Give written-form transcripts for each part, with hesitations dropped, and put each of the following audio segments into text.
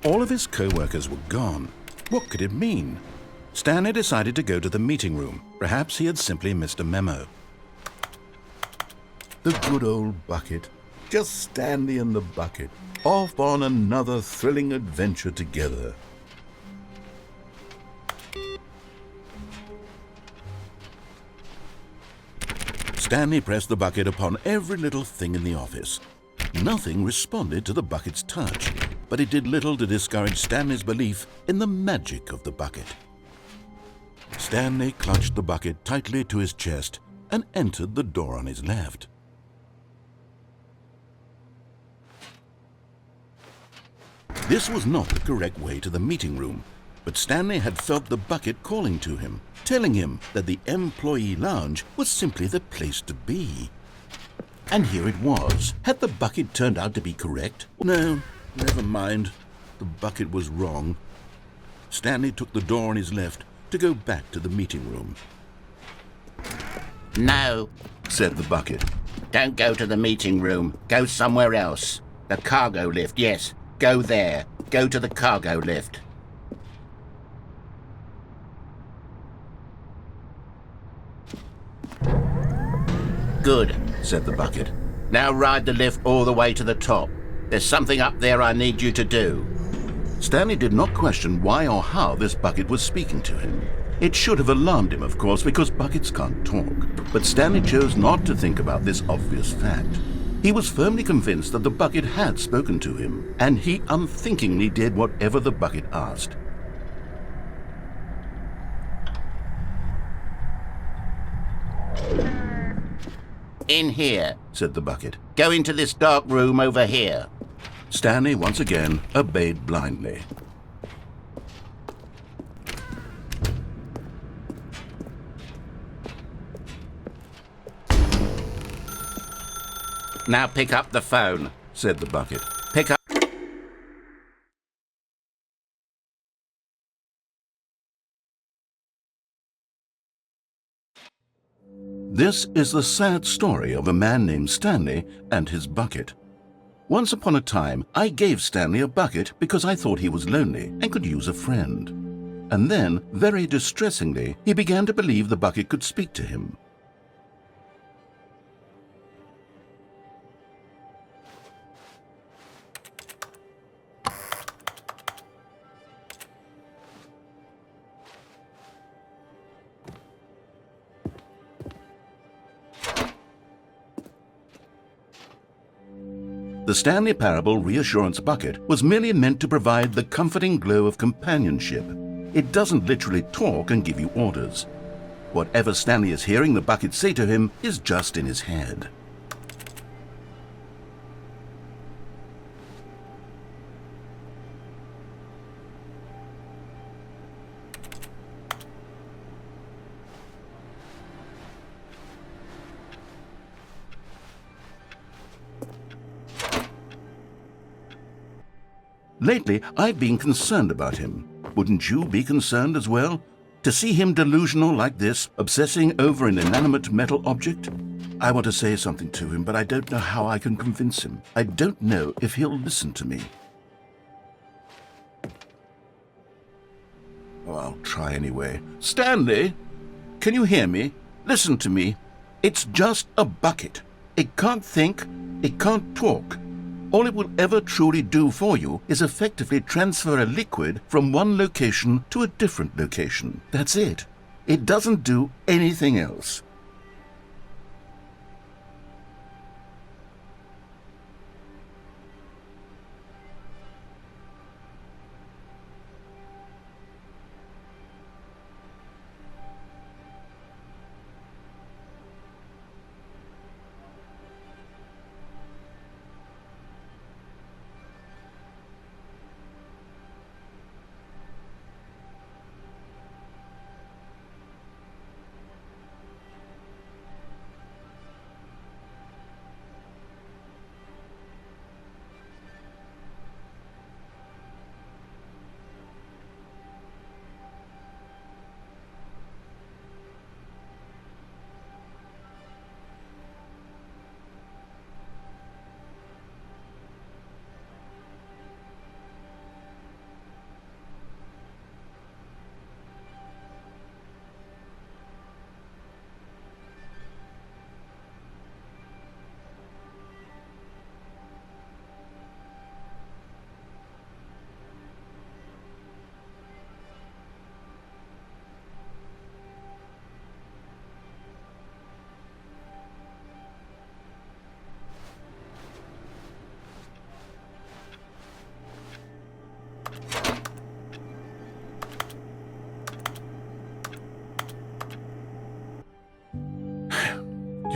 All of his co-workers were gone. What could it mean? Stanley decided to go to the meeting room. Perhaps he had simply missed a memo. The good old bucket. Just Stanley and the bucket, off on another thrilling adventure together. Stanley pressed the bucket upon every little thing in the office. Nothing responded to the bucket's touch, but it did little to discourage Stanley's belief in the magic of the bucket. Stanley clutched the bucket tightly to his chest and entered the door on his left. This was not the correct way to the meeting room, but Stanley had felt the bucket calling to him, telling him that the employee lounge was simply the place to be. And here it was. Had the bucket turned out to be correct? No, never mind. The bucket was wrong. Stanley took the door on his left to go back to the meeting room. No, said the bucket. don't go to the meeting room. Go somewhere else. The cargo lift, yes. Go there. Go to the cargo lift. Good, said the bucket. Now ride the lift all the way to the top. There's something up there I need you to do. Stanley did not question why or how this bucket was speaking to him. It should have alarmed him, of course, because buckets can't talk. But Stanley chose not to think about this obvious fact. He was firmly convinced that the bucket had spoken to him, and he unthinkingly did whatever the bucket asked. In here, said the bucket. Go into this dark room over here. Stanley once again obeyed blindly. Now pick up the phone, said the bucket. Pick up. This is the sad story of a man named Stanley and his bucket. Once upon a time, I gave Stanley a bucket because I thought he was lonely and could use a friend. And then, very distressingly, he began to believe the bucket could speak to him. The Stanley Parable Reassurance Bucket was merely meant to provide the comforting glow of companionship. It doesn't literally talk and give you orders. Whatever Stanley is hearing the bucket say to him is just in his head. Lately, I've been concerned about him. Wouldn't you be concerned as well? To see him delusional like this, obsessing over an inanimate metal object? I want to say something to him, but I don't know how I can convince him. I don't know if he'll listen to me. Oh, I'll try anyway. Stanley, can you hear me? Listen to me. It's just a bucket. It can't think. It can't talk. All it will ever truly do for you is effectively transfer a liquid from one location to a different location. That's it. It doesn't do anything else.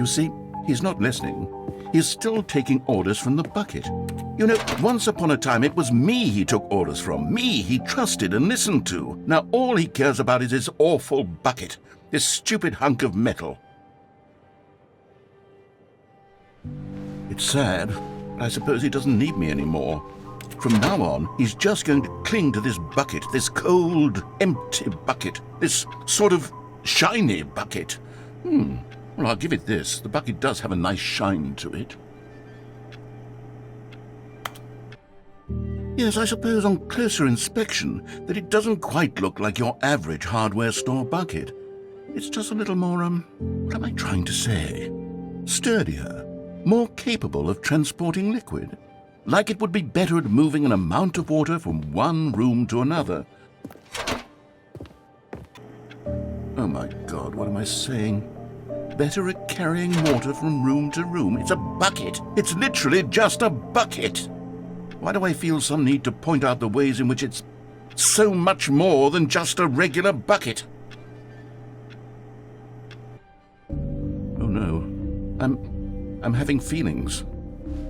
You see, he's not listening. He's still taking orders from the bucket. You know, once upon a time it was me he took orders from, me he trusted and listened to. Now all he cares about is his awful bucket, this stupid hunk of metal. It's sad, but I suppose he doesn't need me anymore. From now on, he's just going to cling to this bucket, this cold, empty bucket, this sort of shiny bucket. Well, I'll give it this. The bucket does have a nice shine to it. Yes, I suppose on closer inspection that it doesn't quite look like your average hardware store bucket. It's just a little more, what am I trying to say? Sturdier, more capable of transporting liquid. Like it would be better at moving an amount of water from one room to another. Oh my God, what am I saying? Better at carrying water from room to room. It's a bucket. It's literally just a bucket. Why do I feel some need to point out the ways in which it's so much more than just a regular bucket? Oh no, I'm having feelings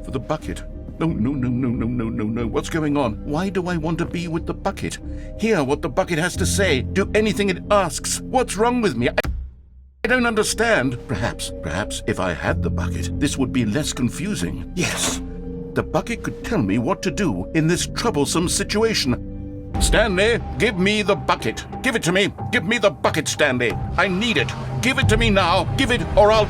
for the bucket. No. What's going on? Why do I want to be with the bucket? Hear what the bucket has to say. Do anything it asks. What's wrong with me? I don't understand. Perhaps if I had the bucket, this would be less confusing. Yes, the bucket could tell me what to do in this troublesome situation. Stanley, give me the bucket. Give it to me. Give me the bucket, Stanley. I need it. Give it to me now. Give it or I'll...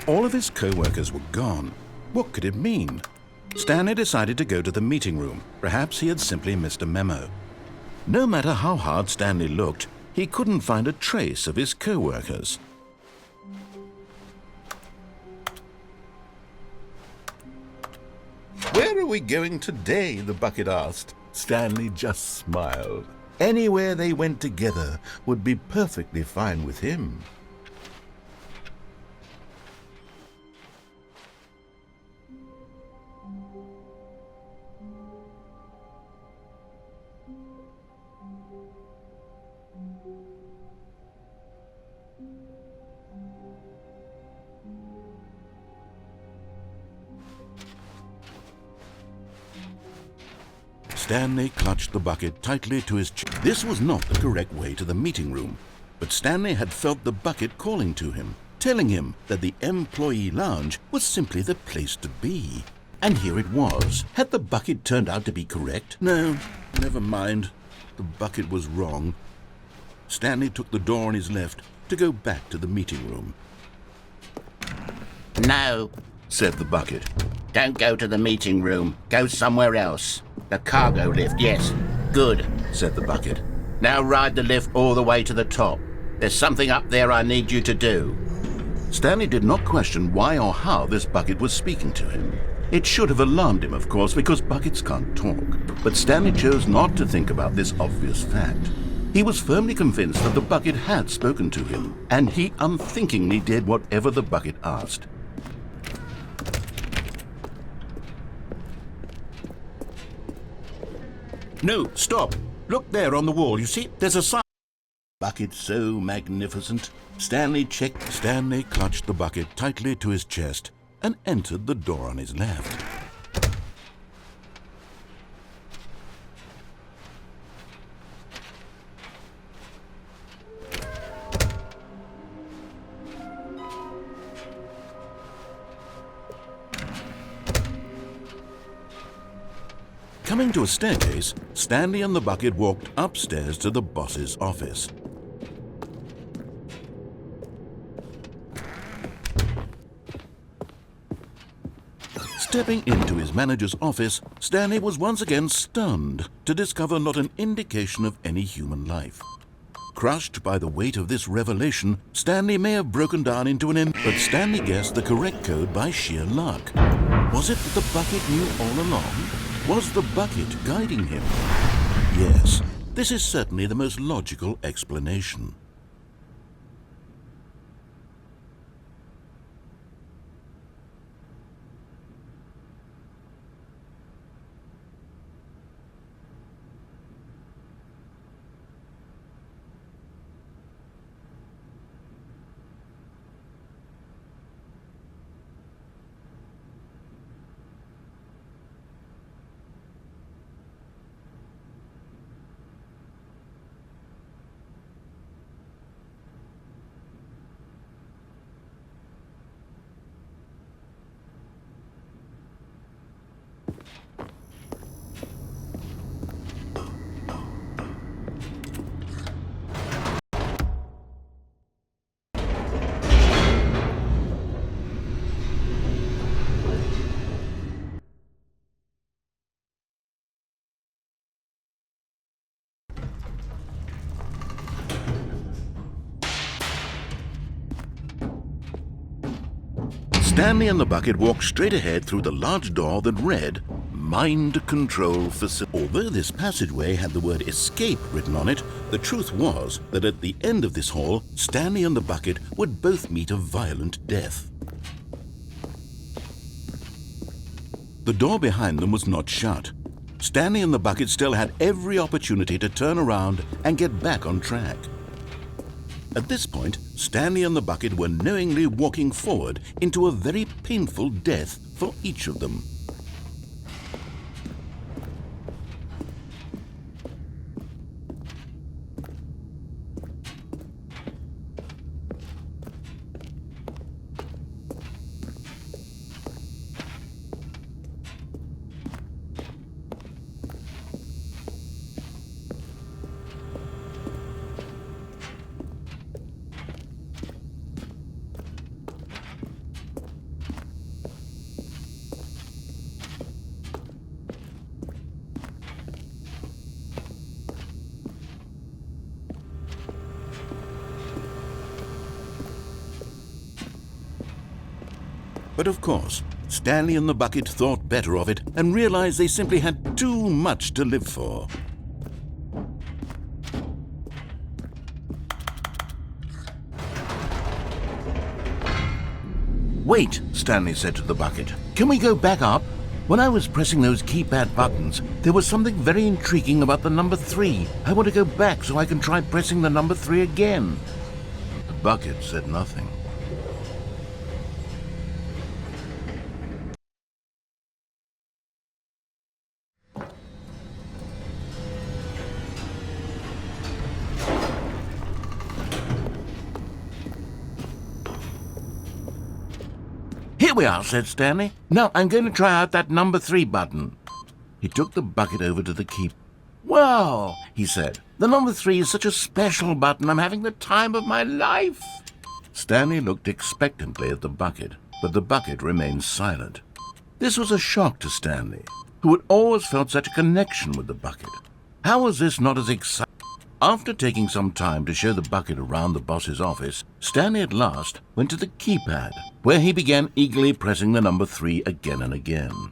All of his co-workers were gone. What could it mean? Stanley decided to go to the meeting room. Perhaps he had simply missed a memo. No matter how hard Stanley looked, he couldn't find a trace of his co-workers. Where are we going today? The bucket asked. Stanley just smiled. Anywhere they went together would be perfectly fine with him. Stanley clutched the bucket tightly to his chest. This was not the correct way to the meeting room, but Stanley had felt the bucket calling to him, telling him that the employee lounge was simply the place to be. And here it was. Had the bucket turned out to be correct? No, never mind. The bucket was wrong. Stanley took the door on his left to go back to the meeting room. No, Said the bucket. don't go to the meeting room. Go somewhere else. The cargo lift, yes. Good, Said the bucket. now ride the lift all the way to the top. There's something up there I need you to do. Stanley did not question why or how this bucket was speaking to him. It should have alarmed him, of course, because buckets can't talk. But Stanley chose not to think about this obvious fact. He was firmly convinced that the bucket had spoken to him, and he unthinkingly did whatever the bucket asked. No, stop! Look there on the wall, you see? There's a sign. Bucket so magnificent. Stanley clutched the bucket tightly to his chest and entered the door on his left. Coming to a staircase, Stanley and the bucket walked upstairs to the boss's office. Stepping into his manager's office, Stanley was once again stunned to discover not an indication of any human life. Crushed by the weight of this revelation, Stanley may have broken down into but Stanley guessed the correct code by sheer luck. Was it that the bucket knew all along? Was the bucket guiding him? Yes, this is certainly the most logical explanation. Stanley and the bucket walked straight ahead through the large door that read, Mind Control Facility. Although this passageway had the word escape written on it, the truth was that at the end of this hall, Stanley and the bucket would both meet a violent death. The door behind them was not shut. Stanley and the bucket still had every opportunity to turn around and get back on track. At this point, Stanley and the bucket were knowingly walking forward into a very painful death for each of them. But of course, Stanley and the bucket thought better of it and realized they simply had too much to live for. Wait, Stanley said to the bucket. Can we go back up? When I was pressing those keypad buttons, there was something very intriguing about the number 3. I want to go back so I can try pressing the number 3 again. The bucket said nothing. Here we are, said Stanley. Now I'm going to try out that number 3 button. He took the bucket over to the keep. Wow, he said. The number 3 is such a special button. I'm having the time of my life. Stanley looked expectantly at the bucket, but the bucket remained silent. This was a shock to Stanley, who had always felt such a connection with the bucket. How was this not as exciting? After taking some time to show the bucket around the boss's office, Stanley at last went to the keypad, where he began eagerly pressing the number 3 again and again.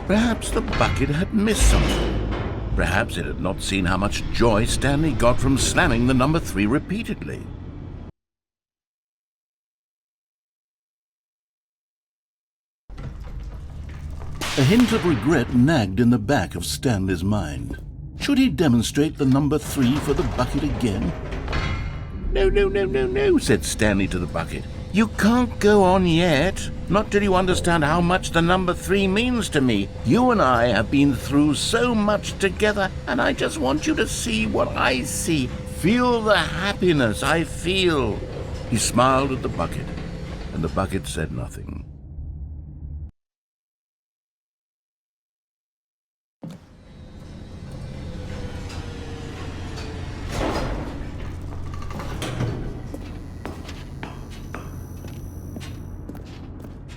Perhaps the bucket had missed something. Perhaps it had not seen how much joy Stanley got from slamming the number 3 repeatedly. A hint of regret nagged in the back of Stanley's mind. Should he demonstrate the number 3 for the bucket again? No, said Stanley to the bucket. You can't go on yet, not till you understand how much the number 3 means to me. You and I have been through so much together, and I just want you to see what I see. Feel the happiness I feel. He smiled at the bucket, and the bucket said nothing.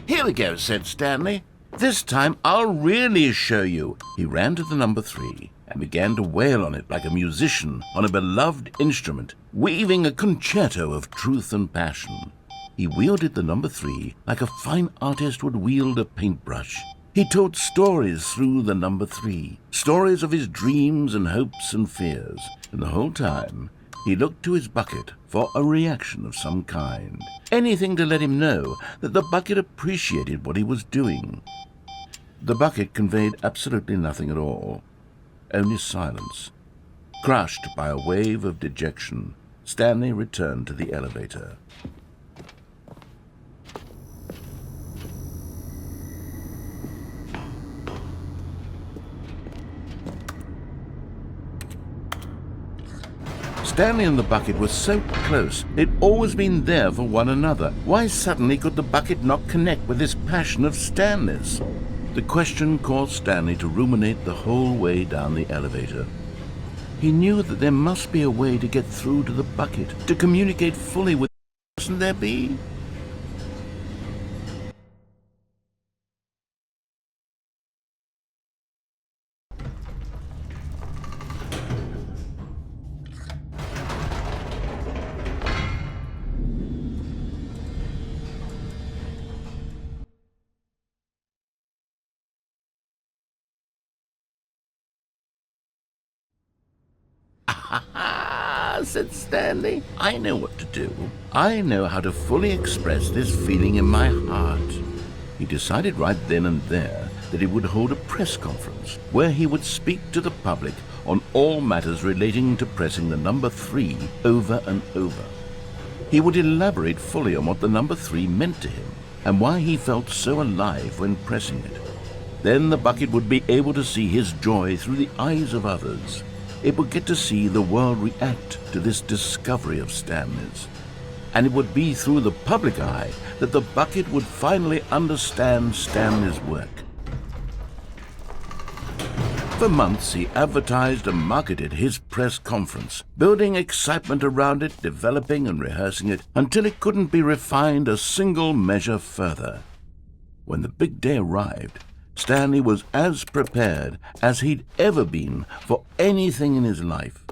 Here we go, said Stanley. This time I'll really show you. He ran to the number 3 and began to wail on it like a musician on a beloved instrument, weaving a concerto of truth and passion. He wielded the number 3 like a fine artist would wield a paintbrush. He told stories through the number 3, stories of his dreams and hopes and fears, and the whole time he looked to his bucket for a reaction of some kind. Anything to let him know that the bucket appreciated what he was doing. The bucket conveyed absolutely nothing at all, only silence. Crushed by a wave of dejection, Stanley returned to the elevator. Stanley and the bucket were so close. They'd always been there for one another. Why suddenly could the bucket not connect with this passion of Stanley's? The question caused Stanley to ruminate the whole way down the elevator. He knew that there must be a way to get through to the bucket, to communicate fully with it. Mustn't there be? "Ah," said Stanley, "I know what to do. I know how to fully express this feeling in my heart." He decided right then and there that he would hold a press conference where he would speak to the public on all matters relating to pressing the number 3 over and over. He would elaborate fully on what the number 3 meant to him and why he felt so alive when pressing it. Then the bucket would be able to see his joy through the eyes of others. It would get to see the world react to this discovery of Stanley's. And it would be through the public eye that the bucket would finally understand Stanley's work. For months he advertised and marketed his press conference, building excitement around it, developing and rehearsing it, until it couldn't be refined a single measure further. When the big day arrived, Stanley was as prepared as he'd ever been for anything in his life.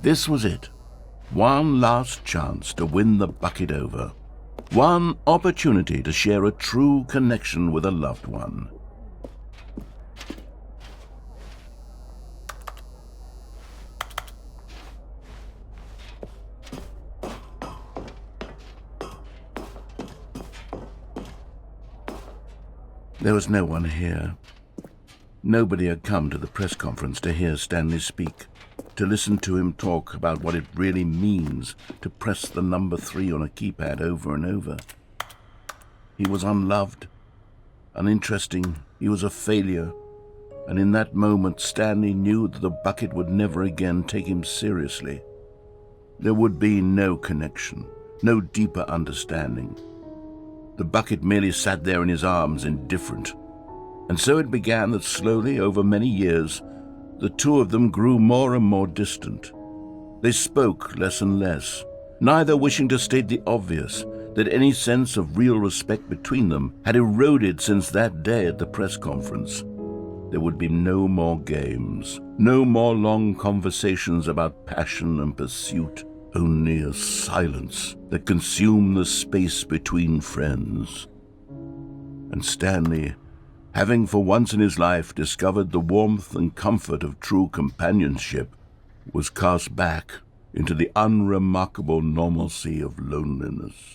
This was it. One last chance to win the bucket over. One opportunity to share a true connection with a loved one. There was no one here. Nobody had come to the press conference to hear Stanley speak, to listen to him talk about what it really means to press the number 3 on a keypad over and over. He was unloved, uninteresting, he was a failure, and in that moment Stanley knew that the bucket would never again take him seriously. There would be no connection, no deeper understanding. The bucket merely sat there in his arms, indifferent. And so it began that slowly, over many years, the two of them grew more and more distant. They spoke less and less, neither wishing to state the obvious, that any sense of real respect between them had eroded since that day at the press conference. there would be no more games, no more long conversations about passion and pursuit, only a silence that consumed the space between friends. And Stanley, having for once in his life discovered the warmth and comfort of true companionship, was cast back into the unremarkable normalcy of loneliness.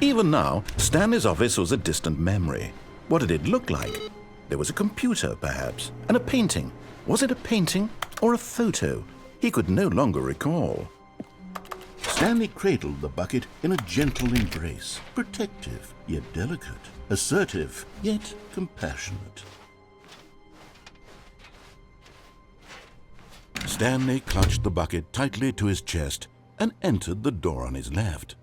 Even now, Stanley's office was a distant memory. What did it look like? There was a computer, perhaps, and a painting. Was it a painting or a photo? He could no longer recall. Stanley cradled the bucket in a gentle embrace, protective yet delicate, assertive yet compassionate. Stanley clutched the bucket tightly to his chest and entered the door on his left.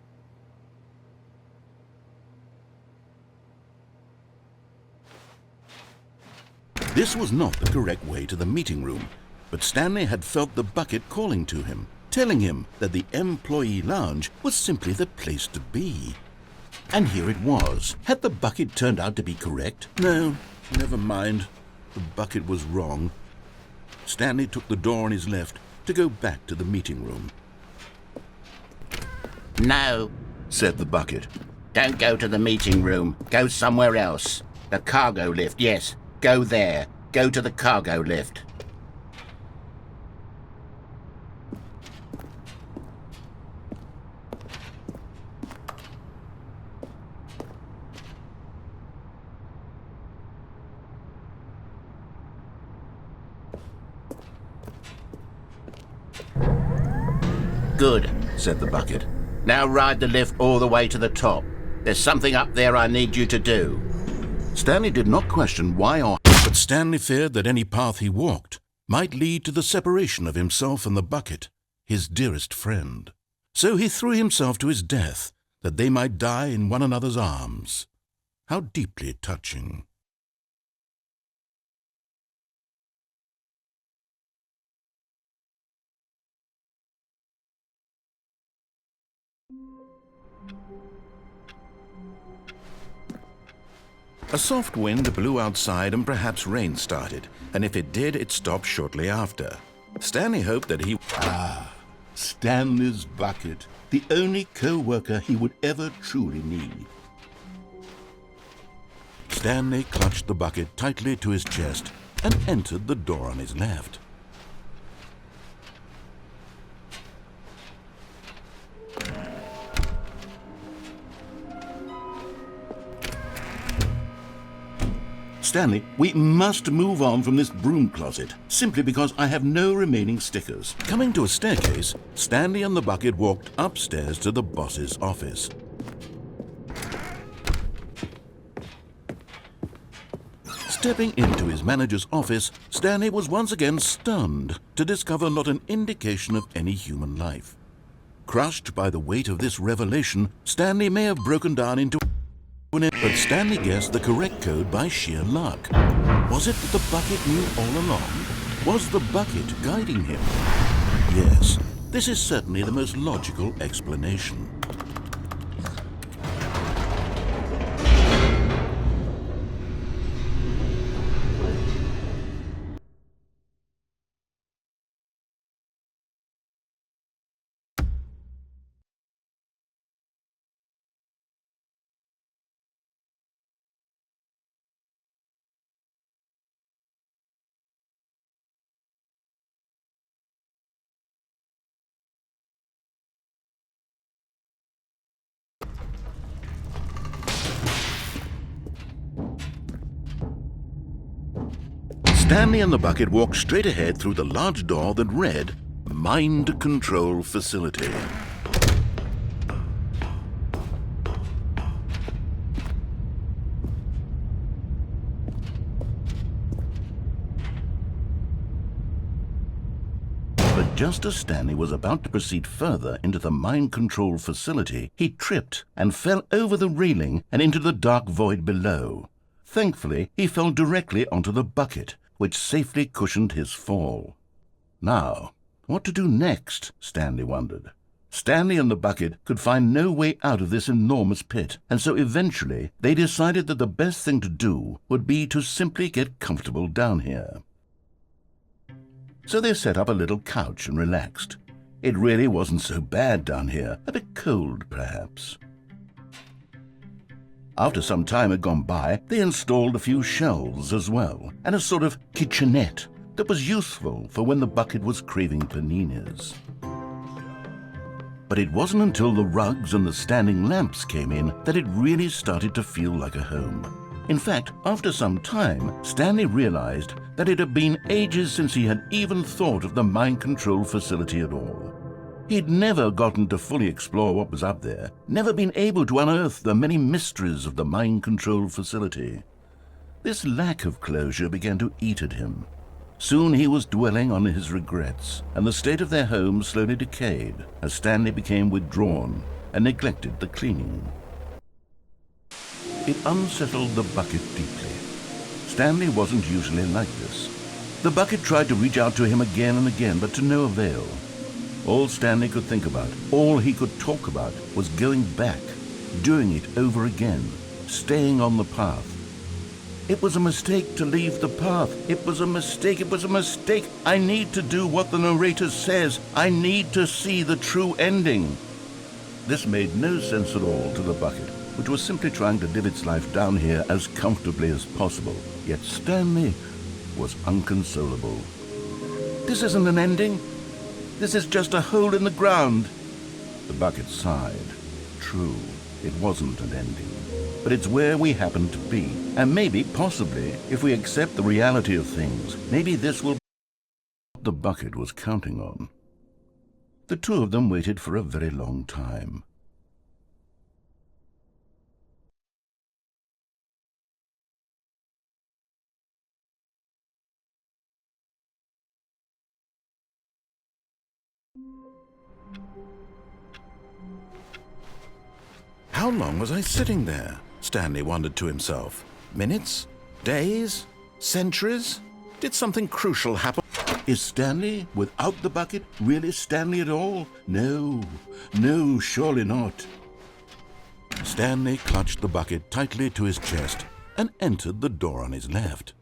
This was not the correct way to the meeting room, but Stanley had felt the bucket calling to him, telling him that the employee lounge was simply the place to be. And here it was. Had the bucket turned out to be correct? No, never mind. The bucket was wrong. Stanley took the door on his left to go back to the meeting room. "No," said the bucket. "Don't go to the meeting room. Go somewhere else. The cargo lift, yes. Go there. Go to the cargo lift." "Good," said the bucket. "Now ride the lift all the way to the top. There's something up there I need you to do." Stanley did not question why or how, but Stanley feared that any path he walked might lead to the separation of himself and the bucket, his dearest friend. So he threw himself to his death, that they might die in one another's arms. How deeply touching. A soft wind blew outside and perhaps rain started, and if it did, it stopped shortly after. Stanley hoped that he... Stanley's bucket, the only co-worker he would ever truly need. Stanley clutched the bucket tightly to his chest and entered the door on his left. Stanley, we must move on from this broom closet, simply because I have no remaining stickers. Coming to a staircase, Stanley and the bucket walked upstairs to the boss's office. Stepping into his manager's office, Stanley was once again stunned to discover not an indication of any human life. Crushed by the weight of this revelation, Stanley may have broken down into... But Stanley guessed the correct code by sheer luck. Was it that the bucket knew all along? Was the bucket guiding him? Yes, this is certainly the most logical explanation. Stanley and the bucket walked straight ahead through the large door that read, Mind Control Facility. But just as Stanley was about to proceed further into the mind control facility, he tripped and fell over the railing and into the dark void below. Thankfully, he fell directly onto the bucket, which safely cushioned his fall. Now, what to do next? Stanley wondered. Stanley and the bucket could find no way out of this enormous pit, and so eventually they decided that the best thing to do would be to simply get comfortable down here. So they set up a little couch and relaxed. It really wasn't so bad down here, a bit cold perhaps. After some time had gone by, they installed a few shelves as well, and a sort of kitchenette that was useful for when the bucket was craving paninis. But it wasn't until the rugs and the standing lamps came in that it really started to feel like a home. In fact, after some time, Stanley realized that it had been ages since he had even thought of the mind control facility at all. He'd never gotten to fully explore what was up there, never been able to unearth the many mysteries of the mind control facility. This lack of closure began to eat at him. Soon he was dwelling on his regrets, and the state of their home slowly decayed as Stanley became withdrawn and neglected the cleaning. It unsettled the bucket deeply. Stanley wasn't usually like this. The bucket tried to reach out to him again and again, but to no avail. All Stanley could think about, all he could talk about, was going back, doing it over again, staying on the path. It was a mistake to leave the path. It was a mistake. It was a mistake. I need to do what the narrator says. I need to see the true ending. This made no sense at all to the bucket, which was simply trying to live its life down here as comfortably as possible. Yet Stanley was unconsolable. This isn't an ending. This is just a hole in the ground. The bucket sighed. True, it wasn't an ending. But it's where we happen to be. And maybe, possibly, if we accept the reality of things, maybe this will be what the bucket was counting on. The two of them waited for a very long time. How long was I sitting there? Stanley wondered to himself. Minutes? Days? Centuries? Did something crucial happen? Is Stanley, without the bucket, really Stanley at all? No, surely not. Stanley clutched the bucket tightly to his chest and entered the door on his left.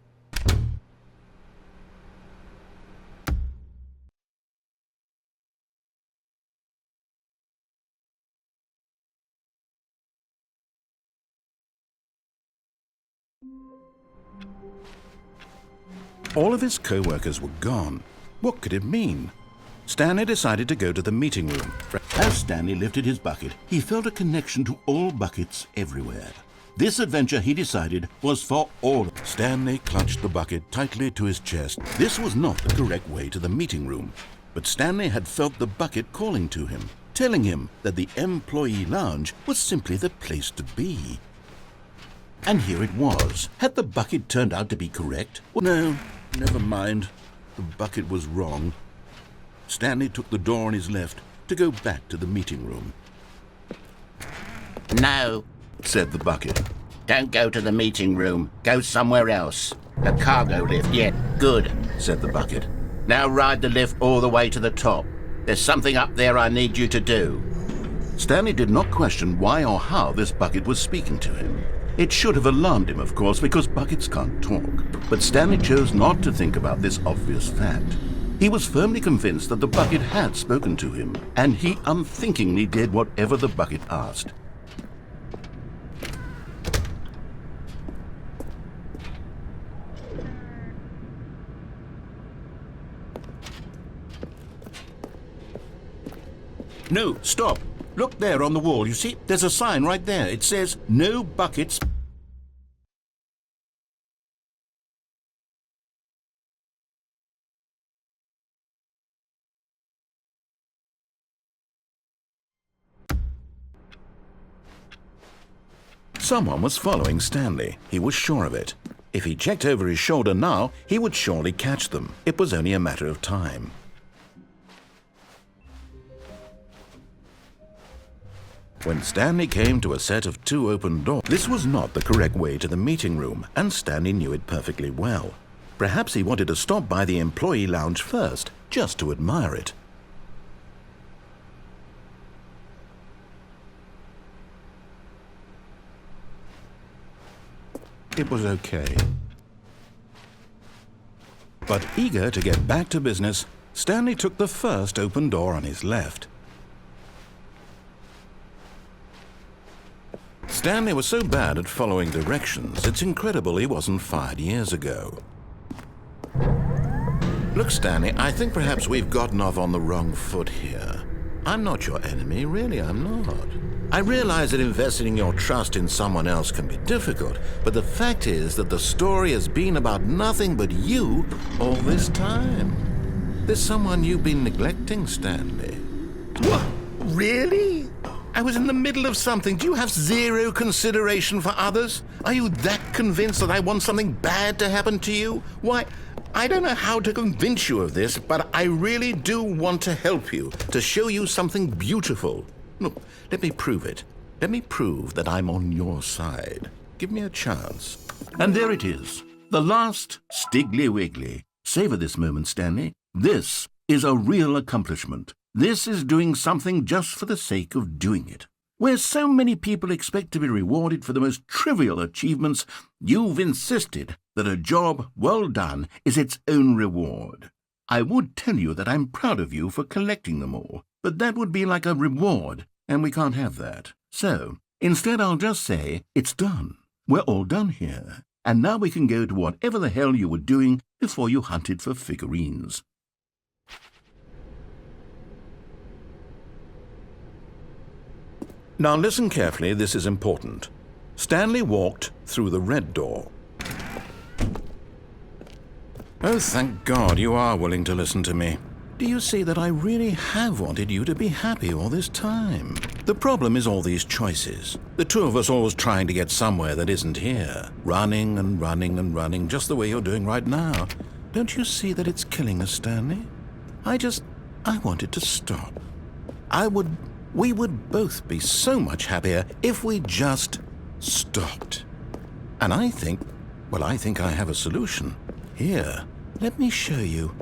All of his co-workers were gone. What could it mean? Stanley decided to go to the meeting room. As Stanley lifted his bucket, he felt a connection to all buckets everywhere. This adventure, he decided, was for all. Stanley clutched the bucket tightly to his chest. This was not the correct way to the meeting room, but Stanley had felt the bucket calling to him, telling him that the employee lounge was simply the place to be. And here it was. Had the bucket turned out to be correct? Well, no, never mind. The bucket was wrong. Stanley took the door on his left to go back to the meeting room. No, Said the bucket. don't go to the meeting room. Go somewhere else. The cargo lift, yeah, good, Said the bucket. Now ride the lift all the way to the top. There's something up there I need you to do. Stanley did not question why or how this bucket was speaking to him. It should have alarmed him, of course, because buckets can't talk. But Stanley chose not to think about this obvious fact. He was firmly convinced that the bucket had spoken to him, and he unthinkingly did whatever the bucket asked. No, stop. Look there on the wall, you see? There's a sign right there. It says, "No buckets." Someone was following Stanley. He was sure of it. If he checked over his shoulder now, he would surely catch them. It was only a matter of time. When Stanley came to a set of 2 open doors, this was not the correct way to the meeting room, and Stanley knew it perfectly well. Perhaps he wanted to stop by the employee lounge first, just to admire it. It was okay. But eager to get back to business, Stanley took the first open door on his left. Stanley was so bad at following directions, it's incredible he wasn't fired years ago. Look, Stanley, I think perhaps we've gotten off on the wrong foot here. I'm not your enemy, really, I'm not. I realize that investing your trust in someone else can be difficult, but the fact is that the story has been about nothing but you all this time. There's someone you've been neglecting, Stanley. What? Really? I was in the middle of something. Do you have zero consideration for others? Are you that convinced that I want something bad to happen to you? Why, I don't know how to convince you of this, but I really do want to help you, to show you something beautiful. Look, let me prove it. Let me prove that I'm on your side. Give me a chance. And there it is. The last Stiggly Wiggly. Savor this moment, Stanley. This is a real accomplishment. This is doing something just for the sake of doing it. Where so many people expect to be rewarded for the most trivial achievements, you've insisted that a job well done is its own reward. I would tell you that I'm proud of you for collecting them all, but that would be like a reward, and we can't have that. So, instead I'll just say, it's done. We're all done here. And now we can go to whatever the hell you were doing before you hunted for figurines. Now listen carefully, this is important. Stanley walked through the red door. Oh, thank God you are willing to listen to me. Do you see that I really have wanted you to be happy all this time? The problem is all these choices. The two of us always trying to get somewhere that isn't here. Running and running and running, just the way you're doing right now. Don't you see that it's killing us, Stanley? I wanted to stop. We would both be so much happier if we just stopped. And I think I have a solution. Here, let me show you.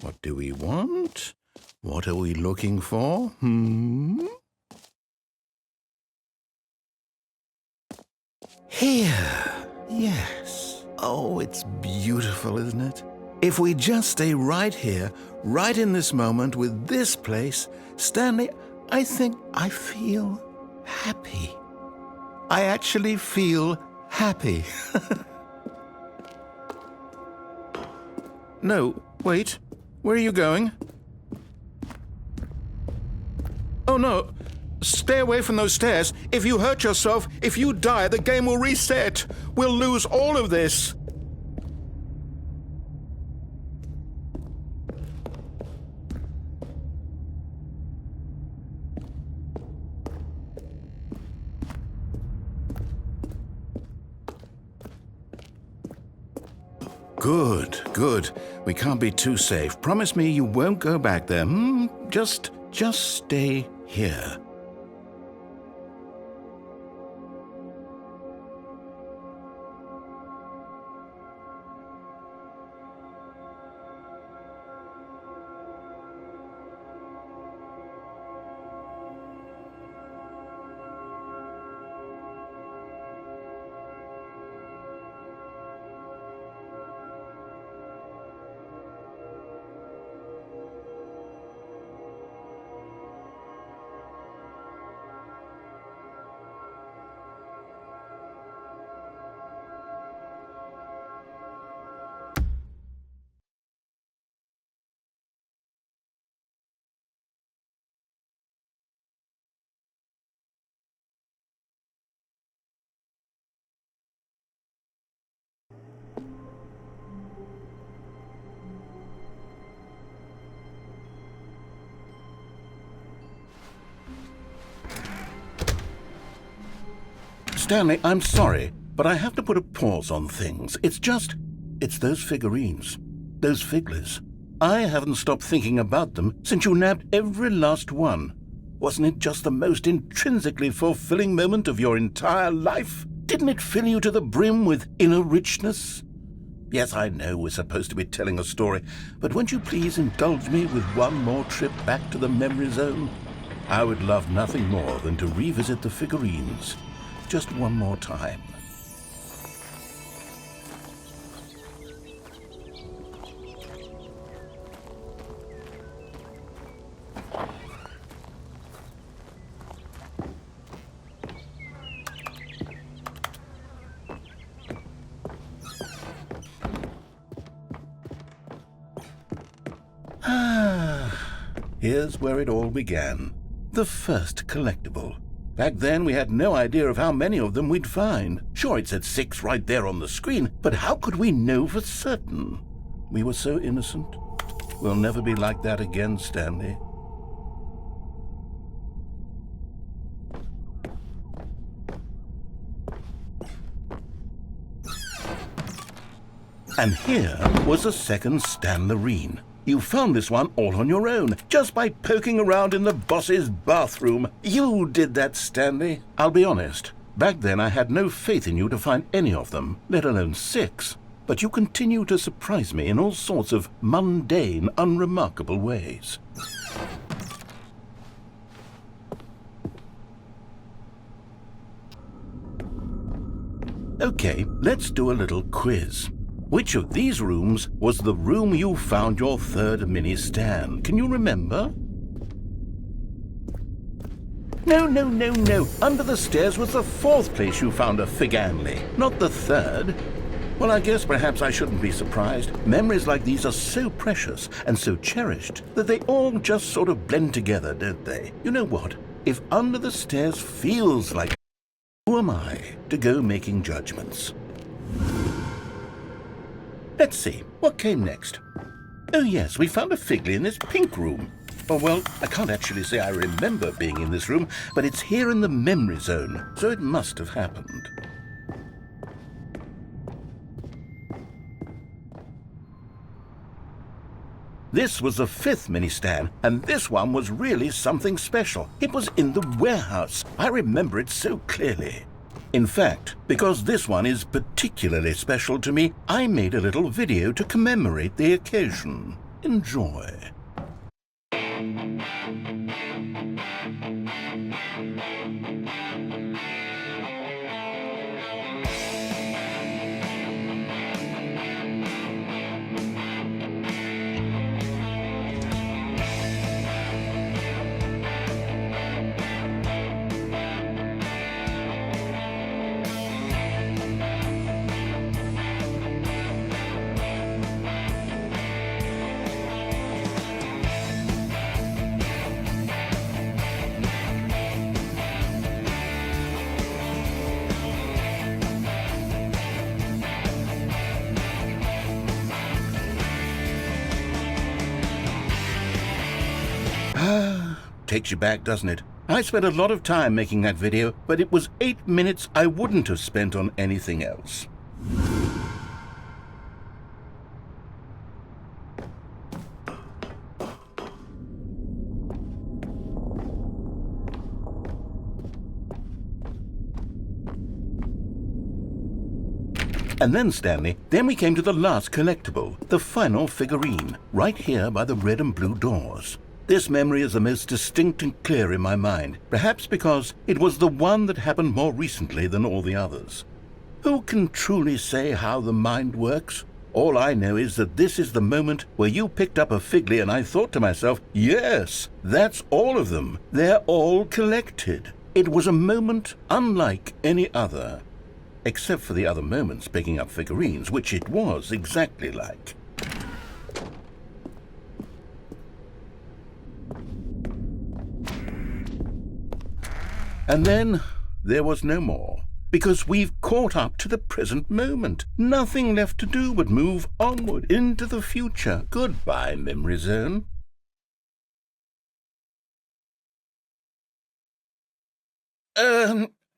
What do we want? What are we looking for? Here. Yes. Oh, it's beautiful, isn't it? If we just stay right here, right in this moment with this place, Stanley, I think I feel happy. I actually feel happy. No, wait. Where are you going? Oh, no. Stay away from those stairs. If you hurt yourself, if you die, the game will reset. We'll lose all of this. Good. We can't be too safe. Promise me you won't go back there. Just stay here. Stanley, I'm sorry, but I have to put a pause on things. It's just, It's those figurines, those figglers. I haven't stopped thinking about them since you nabbed every last one. Wasn't it just the most intrinsically fulfilling moment of your entire life? Didn't it fill you to the brim with inner richness? Yes, I know we're supposed to be telling a story, but won't you please indulge me with one more trip back to the memory zone? I would love nothing more than to revisit the figurines just one more time. Here's where it all began. The first collectible. Back then, we had no idea of how many of them we'd find. Sure, it said 6 right there on the screen, but how could we know for certain? We were so innocent. We'll never be like that again, Stanley. And here was a second Stanley. You found this one all on your own, just by poking around in the boss's bathroom. You did that, Stanley. I'll be honest, back then I had no faith in you to find any of them, let alone 6. But you continue to surprise me in all sorts of mundane, unremarkable ways. Okay, let's do a little quiz. Which of these rooms was the room you found your third mini Stan? Can you remember? No. Under the stairs was the 4th place you found a Stanley, not the 3rd. Well, I guess perhaps I shouldn't be surprised. Memories like these are so precious and so cherished that they all just sort of blend together, don't they? You know what? If under the stairs feels like... Who am I to go making judgments? Let's see, what came next? Oh yes, we found a Figley in this pink room. Oh well, I can't actually say I remember being in this room, but it's here in the memory zone, so it must have happened. This was the 5th mini Stan, and this one was really something special. It was in the warehouse. I remember it so clearly. In fact, because this one is particularly special to me, I made a little video to commemorate the occasion. Enjoy. Takes you back, doesn't it? I spent a lot of time making that video, but it was 8 minutes I wouldn't have spent on anything else. And then, Stanley, then we came to the last collectible, the final figurine, right here by the red and blue doors. This memory is the most distinct and clear in my mind, perhaps because it was the one that happened more recently than all the others. Who can truly say how the mind works? All I know is that this is the moment where you picked up a Figley and I thought to myself, yes, that's all of them. They're all collected. It was a moment unlike any other. Except for the other moments picking up figurines, which it was exactly like. And then there was no more, because we've caught up to the present moment. Nothing left to do but move onward into the future. Goodbye, Memory Zone.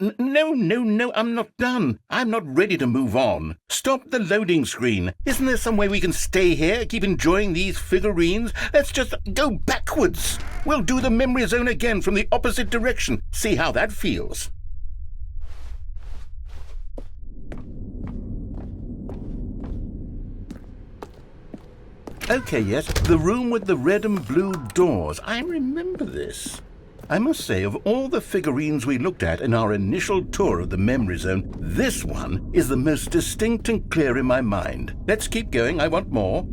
No, I'm not done. I'm not ready to move on. Stop the loading screen. Isn't there some way we can stay here, keep enjoying these figurines? Let's just go backwards. We'll do the memory zone again from the opposite direction. See how that feels. Okay, yes, the room with the red and blue doors. I remember this. I must say, of all the figurines we looked at in our initial tour of the memory zone, this one is the most distinct and clear in my mind. Let's keep going. I want more.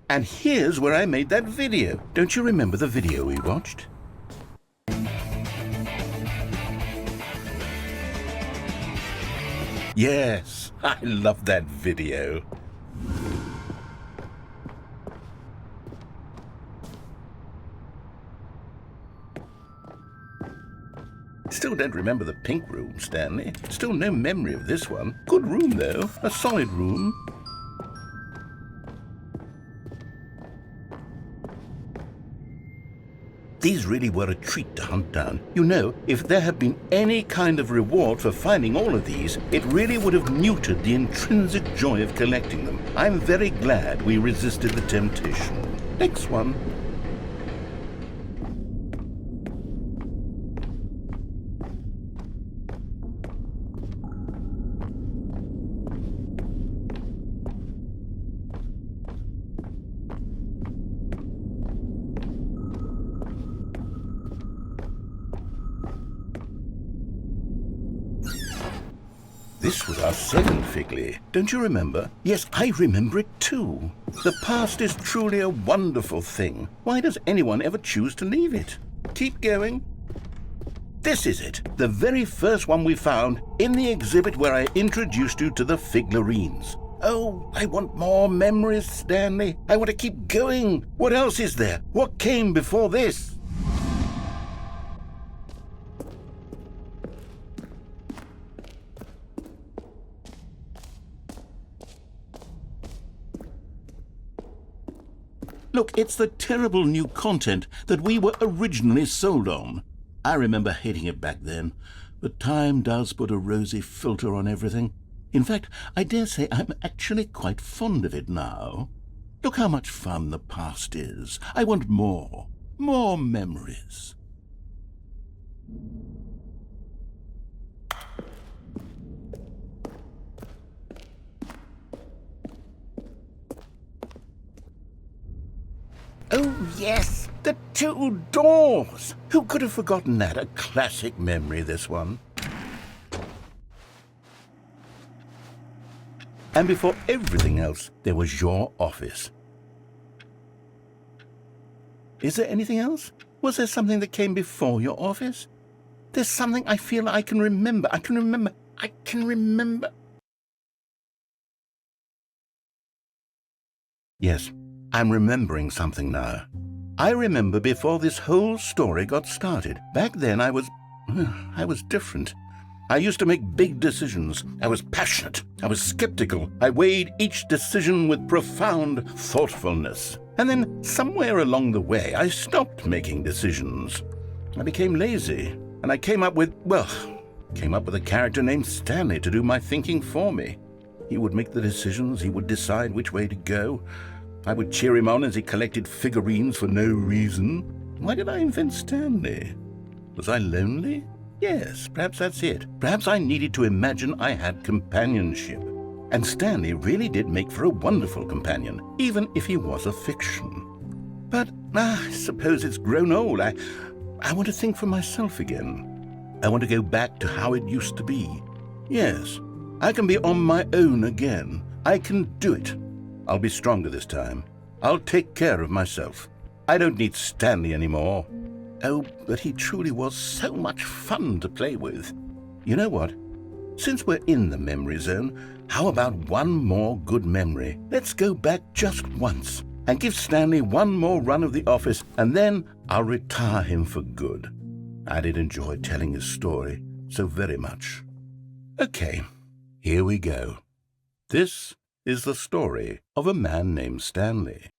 And here's where I made that video. Don't you remember the video we watched? Yes, I love that video. Still don't remember the pink room, Stanley. Still no memory of this one. Good room, though. A solid room. These really were a treat to hunt down. You know, if there had been any kind of reward for finding all of these, it really would have muted the intrinsic joy of collecting them. I'm very glad we resisted the temptation. Next one. This was our second Figley. Don't you remember? Yes, I remember it too. The past is truly a wonderful thing. Why does anyone ever choose to leave it? Keep going. This is it. The very first one we found in the exhibit where I introduced you to the figurines. Oh, I want more memories, Stanley. I want to keep going. What else is there? What came before this? Look, it's the terrible new content that we were originally sold on. I remember hating it back then, but time does put a rosy filter on everything. In fact, I dare say I'm actually quite fond of it now. Look how much fun the past is. I want more memories. Oh, yes, the two doors. Who could have forgotten that? A classic memory, this one. And before everything else, there was your office. Is there anything else? Was there something that came before your office? There's something I feel I can remember. I can remember. Yes. I'm remembering something now. I remember before this whole story got started. Back then I was different. I used to make big decisions. I was passionate. I was skeptical. I weighed each decision with profound thoughtfulness. And then somewhere along the way I stopped making decisions. I became lazy. And I came up with a character named Stanley to do my thinking for me. He would make the decisions. He would decide which way to go. I would cheer him on as he collected figurines for no reason. Why did I invent Stanley? Was I lonely? Yes, perhaps that's it. Perhaps I needed to imagine I had companionship. And Stanley really did make for a wonderful companion, even if he was a fiction. But I suppose it's grown old. I want to think for myself again. I want to go back to how it used to be. Yes, I can be on my own again. I can do it. I'll be stronger this time. I'll take care of myself. I don't need Stanley anymore. Oh, but he truly was so much fun to play with. You know what? Since we're in the memory zone, how about one more good memory? Let's go back just once and give Stanley one more run of the office, and then I'll retire him for good. I did enjoy telling his story so very much. Okay, here we go. This is the story of a man named Stanley.